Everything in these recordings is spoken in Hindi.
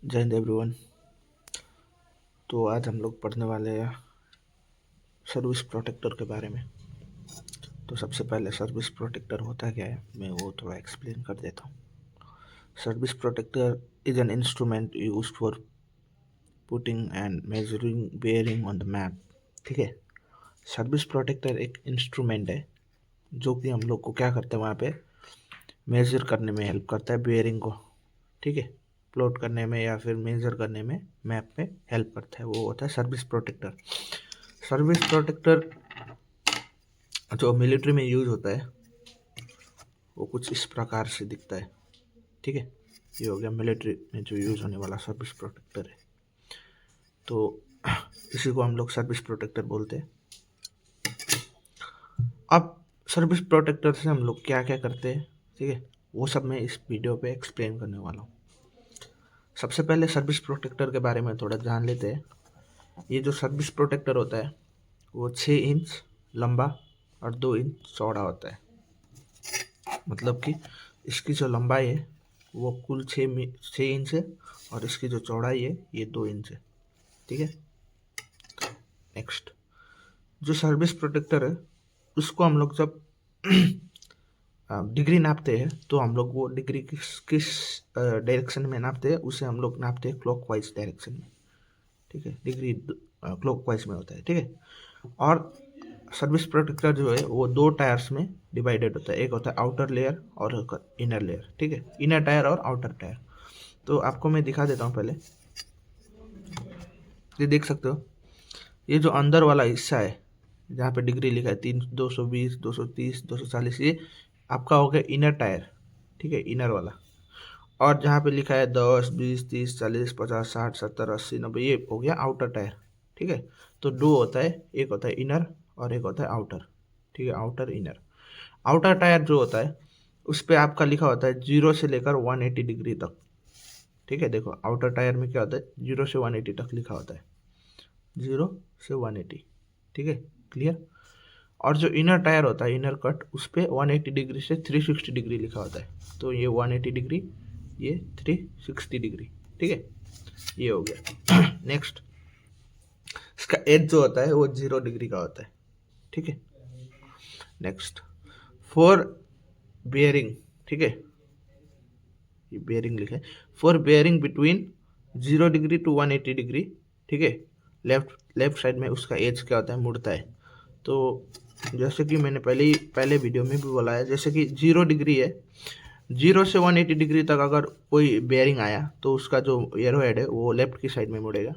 जय हिंद एवरीवन। तो आज हम लोग पढ़ने वाले हैं सर्विस प्रोटेक्टर के बारे में। तो सबसे पहले सर्विस प्रोटेक्टर होता क्या है, मैं वो थोड़ा एक्सप्लेन कर देता हूँ। Service protector is an instrument used for putting and measuring bearing on the map. ठीक है, सर्विस प्रोटेक्टर एक इंस्ट्रूमेंट है जो कि हम लोग को क्या करता है, वहाँ पे मेजर करने में हेल्प करता है बेयरिंग को। ठीक है, प्लॉट करने में या फिर मेजर करने में मैप में हेल्प करता है, वो होता है सर्विस प्रोटेक्टर। सर्विस प्रोटेक्टर जो मिलिट्री में यूज होता है वो कुछ इस प्रकार से दिखता है। ठीक है, ये हो गया मिलिट्री में जो यूज होने वाला सर्विस प्रोटेक्टर है। तो इसी को हम लोग सर्विस प्रोटेक्टर बोलते हैं। अब सर्विस प्रोटेक्टर से हम लोग क्या क्या करते हैं, ठीक है, वो सब मैं इस वीडियो पे एक्सप्लेन करने वाला हूँ। सबसे पहले सर्विस प्रोटेक्टर के बारे में थोड़ा जान लेते हैं। ये जो सर्विस प्रोटेक्टर होता है वो 6 इंच लंबा और 2 इंच चौड़ा होता है। मतलब कि इसकी जो लंबाई है वो कुल 6 इंच है और इसकी जो चौड़ाई है ये 2 इंच है। ठीक है, नेक्स्ट, जो सर्विस प्रोटेक्टर है उसको हम लोग जब डिग्री नापते हैं तो हम लोग वो डिग्री किस किस डायरेक्शन में नापते हैं, उसे हम लोग नापते हैं क्लॉकवाइज डायरेक्शन में। ठीक है, डिग्री क्लॉकवाइज में होता है। ठीक है, और सर्विस प्रोटेक्टर जो है वो 2 टायर्स में डिवाइडेड होता है, एक होता है आउटर लेयर और इनर लेयर। ठीक है, इनर टायर और आउटर टायर। तो आपको मैं दिखा देता हूँ। पहले ये देख सकते हो, ये जो अंदर वाला हिस्सा है जहाँ पे डिग्री लिखा है 220, 230, 240, ये आपका हो गया इनर टायर। ठीक है, इनर वाला। और जहाँ पे लिखा है 10, 20, 30, 40, 50, 60, 70, 80, 90, ये हो गया आउटर टायर। ठीक है, तो 2 होता है, एक होता है इनर और एक होता है आउटर। ठीक है, आउटर इनर। आउटर टायर जो होता है उस पर आपका लिखा होता है 0 से लेकर 180 डिग्री तक। ठीक है, देखो आउटर टायर में क्या होता है, 0 से 180 तक लिखा होता है, 0 से 180। ठीक है, क्लियर। और जो इनर टायर होता है, इनर कट, उस पर 180 डिग्री से 360 डिग्री लिखा होता है। तो ये 180 डिग्री, ये 360 डिग्री। ठीक है, ये हो गया। नेक्स्ट, इसका एज जो होता है वो 0 डिग्री का होता है। ठीक है, नेक्स्ट, फॉर बेयरिंग। ठीक है, ये बेयरिंग लिखा है, for bearing between 0 degree to 180 degree. ठीक है, लेफ्ट साइड में उसका एज क्या होता है, मुड़ता है। तो जैसे कि मैंने पहले वीडियो में भी बोला है, जैसे कि 0 डिग्री है, 0 से 180 डिग्री तक अगर कोई बेयरिंग आया तो उसका जो एरो हेड है वो लेफ्ट की साइड में मुड़ेगा।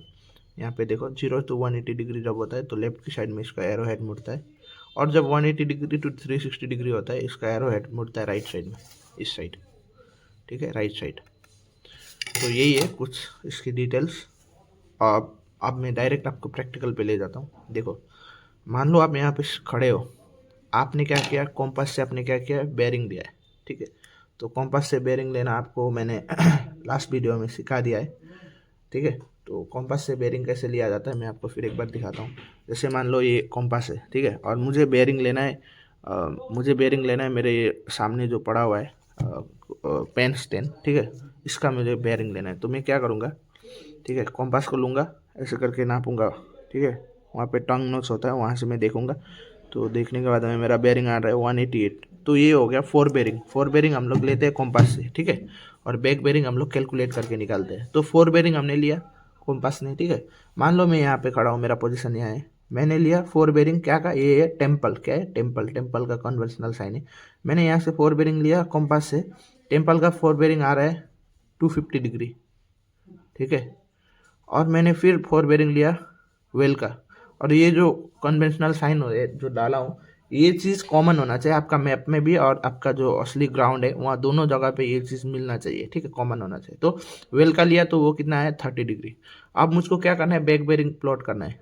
यहाँ पे देखो 0 टू 180 डिग्री जब होता है तो लेफ्ट की साइड में इसका एरो हेड मुड़ता है, और जब 180 डिग्री टू 360 डिग्री होता है इसका एरो हेड मुड़ता है राइट साइड में, इस साइड। ठीक है, राइट साइड। तो यही है कुछ इसकी डिटेल्स। अब मैं डायरेक्ट आपको प्रैक्टिकल पे ले जाता हूँ। देखो, मान लो आप यहाँ पे खड़े हो, आपने क्या किया, कॉम्पास से आपने क्या किया, बेयरिंग लिया है। ठीक है, तो कॉम्पास से बेयरिंग लेना आपको मैंने लास्ट वीडियो में सिखा दिया है। ठीक है, तो कॉम्पास से बेयरिंग कैसे लिया जाता है मैं आपको फिर एक बार दिखाता हूँ। जैसे मान लो ये कॉम्पास है, ठीक है, और मुझे बेयरिंग लेना है। मेरे सामने जो पड़ा हुआ है पेन स्टैंड। ठीक है, इसका मुझे बेयरिंग लेना है। तो मैं क्या करूँगा, ठीक है, कॉम्पास को लूँगा, ऐसे करके नापूंगा। ठीक है, वहाँ पे टंग नोच होता है, वहाँ से मैं देखूंगा। तो देखने के बाद में मेरा बेयरिंग आ रहा है 188। तो ये हो गया 4 बेयरिंग हम लोग लेते हैं कॉम्पास से। ठीक है, और बैक बेयरिंग हम लोग कैलकुलेट करके निकालते हैं। तो 4 बेयरिंग हमने लिया कॉम्पास ने। ठीक है, मान लो मैं यहाँ पे खड़ा हूँ, मेरा पोजीशन यहाँ है, मैंने लिया 4 बेयरिंग। क्या का, ये है टेम्पल। क्या है, टेम्पल। टेम्पल का कन्वेंशनल साइन है। मैंने यहाँ से 4 बेयरिंग लिया कॉम्पास से। टेम्पल का 4 बेयरिंग आ रहा है 250 डिग्री। ठीक है, और मैंने फिर 4 बेयरिंग लिया वेल का, और ये जो कन्वेंशनल साइन है जो डाला हूँ, ये चीज़ कॉमन होना चाहिए आपका मैप में भी, और आपका जो असली ग्राउंड है वहाँ दोनों जगह पे ये चीज़ मिलना चाहिए। ठीक है, कॉमन होना चाहिए। तो वेल का लिया तो वो कितना है, 30 डिग्री। अब मुझको क्या करना है, बैक बेयरिंग प्लॉट करना है।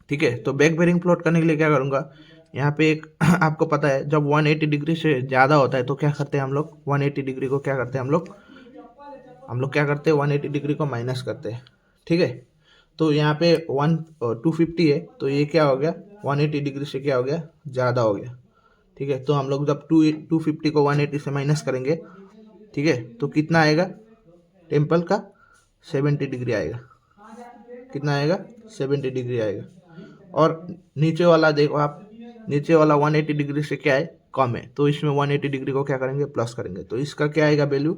ठीक है, तो बैक बेयरिंग प्लॉट करने के लिए क्या करूँगा, यहाँ पे एक आपको पता है जब 180 डिग्री से ज़्यादा होता है तो क्या करते हैं हम लोग, 180 डिग्री को क्या करते हैं हम लोग क्या करते हैं, 180 डिग्री को माइनस करते हैं। ठीक है, तो यहाँ पे 250 है, तो ये क्या हो गया, 180 डिग्री से क्या हो गया, ज़्यादा हो गया। ठीक है, तो हम लोग जब 250 को 180 से माइनस करेंगे, ठीक है, तो कितना आएगा, टेम्पल का 70 डिग्री आएगा। कितना आएगा? 70 डिग्री आएगा। और नीचे वाला देखो आप, नीचे वाला 180 डिग्री से क्या है? कम है, तो इसमें 180 डिग्री को क्या करेंगे? प्लस करेंगे। तो इसका क्या आएगा वैल्यू?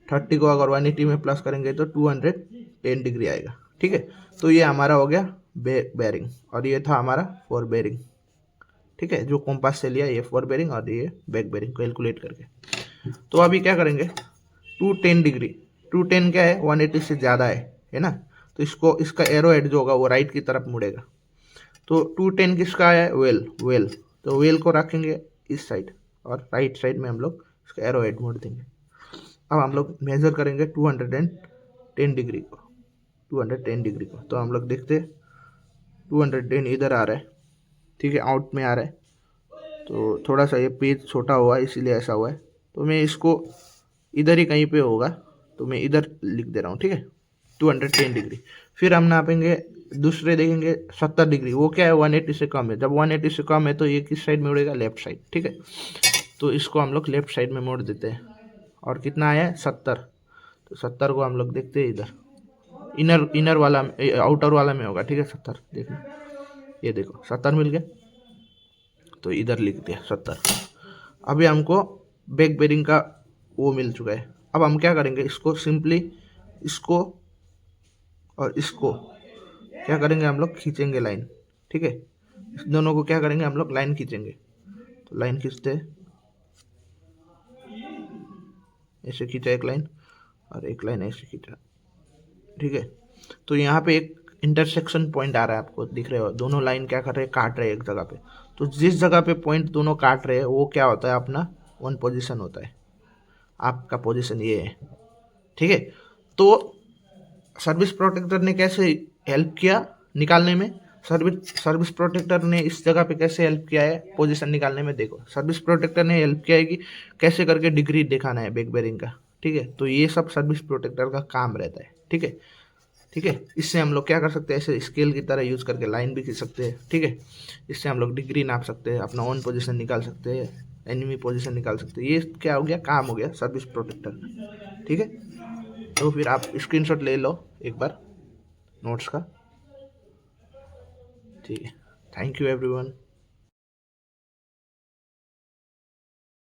30 को अगर 180 में प्लस करेंगे तो 210 डिग्री आएगा। ठीक है, तो ये हमारा हो गया बेरिंग, और ये था हमारा फॉर बेरिंग। ठीक है, जो कॉम्पास से लिया, ये फॉर बेरिंग और ये बैक बेरिंग कैलकुलेट करके। तो अभी क्या करेंगे? 210 डिग्री, 210 क्या है? 180 से ज़्यादा है ना? तो इसको, इसका एरो हेड जो होगा वो राइट की तरफ मुड़ेगा। तो 210 किसका है? वेल। तो वेल को रखेंगे इस साइड, और राइट साइड में हम लोग इसका एरो हेड मोड़ देंगे। अब हम लोग मेजर करेंगे 210 डिग्री को, 210 डिग्री को। तो हम लोग देखते हैं 210 इधर आ रहा है, ठीक है, आउट में आ रहा है। तो थोड़ा सा ये पेज छोटा हुआ है इसीलिए ऐसा हुआ है। तो मैं इसको इधर ही कहीं पे होगा, तो मैं इधर लिख दे रहा हूँ। ठीक है, 210 डिग्री। फिर हम नापेंगे, दूसरे देखेंगे 70 डिग्री, वो क्या है? 180 से कम है। जब 180 से कम है तो ये किस साइड में मुड़ेगा? Left side. ठीक है, तो इसको हम लोग लेफ्ट साइड में मोड़ देते हैं। और कितना आया है? 70। तो 70 को हम लोग देखते हैं इधर, इनर वाला, आउटर वाला में होगा। ठीक है, 70 देखना, ये देखो 70 मिल गया, तो इधर लिख दिया 70। अभी हमको बैक बेरिंग का वो मिल चुका है। अब हम क्या करेंगे? इसको सिंपली, इसको और इसको क्या करेंगे? हम लोग खींचेंगे लाइन। ठीक है, इस दोनों को क्या करेंगे? हम लोग लाइन खींचेंगे। तो लाइन खींचते हैं, ऐसे खींचा एक लाइन, और एक लाइन ऐसे खींचा। ठीक है, तो यहाँ पे एक इंटरसेक्शन पॉइंट आ रहा है, आपको दिख रहे हो? दोनों लाइन क्या कर रहे हैं? काट रहे हैं एक जगह पे। तो जिस जगह पे पॉइंट दोनों काट रहे हैं वो क्या होता है? अपना वन पोजीशन होता है। आपका पोजीशन ये है। ठीक है, तो सर्विस प्रोटेक्टर ने कैसे हेल्प किया निकालने में? सर्विस प्रोटेक्टर ने इस जगह पे कैसे हेल्प किया है पोजीशन निकालने में? देखो, सर्विस प्रोटेक्टर ने हेल्प किया है कि कैसे करके डिग्री दिखाना है बैक बेरिंग का। ठीक है, तो ये सब सर्विस प्रोटेक्टर का काम रहता है। ठीक है, ठीक है, इससे हम लोग क्या कर सकते हैं? ऐसे स्केल की तरह यूज़ करके लाइन भी खींच सकते हैं। ठीक है, इससे हम लोग डिग्री नाप सकते हैं, अपना ओन पोजीशन निकाल सकते हैं, एनिमी पोजीशन निकाल सकते हैं। ये क्या हो गया? काम हो गया सर्विस प्रोटेक्टर। ठीक है, तो फिर आप स्क्रीनशॉट ले लो एक बार नोट्स का। ठीक है, थैंक यू एवरीवन।